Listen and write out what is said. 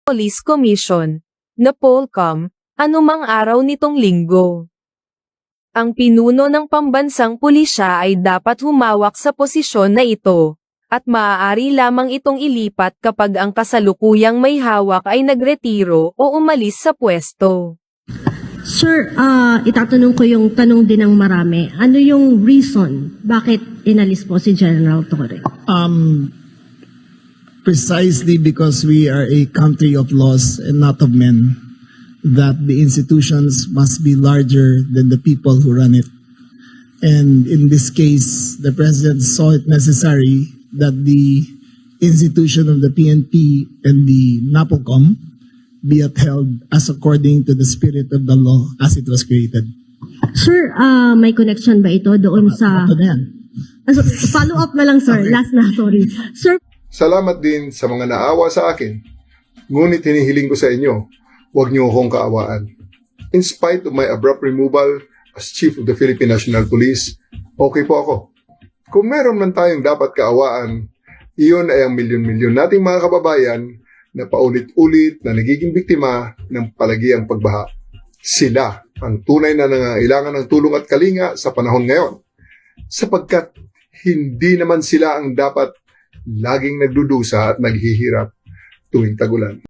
Police Commission, na Polcom, anumang araw nitong linggo. Ang pinuno ng pambansang pulisya ay dapat humawak sa posisyon na ito, at maaari lamang itong ilipat kapag ang kasalukuyang may hawak ay nagretiro o umalis sa pwesto. Sir, itatanong ko yung tanong din ng marami. Ano yung reason bakit inalis po si General Torre? Precisely because we are a country of laws and not of men, that the institutions must be larger than the people who run it. And in this case, the President saw it necessary that the institution of the PNP and the NAPOCOM be upheld as according to the spirit of the law as it was created. Sir, may connection ba ito doon sa... Ito na yan. Follow up na lang, sir. Okay. Last na, sorry. Sir, Salamat din sa mga naawa sa akin. Ngunit hinihiling ko sa inyo, huwag niyo akong kaawaan. In spite of my abrupt removal as Chief of the Philippine National Police, okay po ako. Kung meron man tayong dapat kaawaan, iyon ay ang milyon-milyon nating mga kababayan na paulit-ulit na nagiging biktima ng palagiang pagbaha. Sila ang tunay na nangangailangan ng tulong at kalinga sa panahon ngayon. Sapagkat hindi naman sila ang dapat laging nagdudusa at naghihirap tuwing tagulan.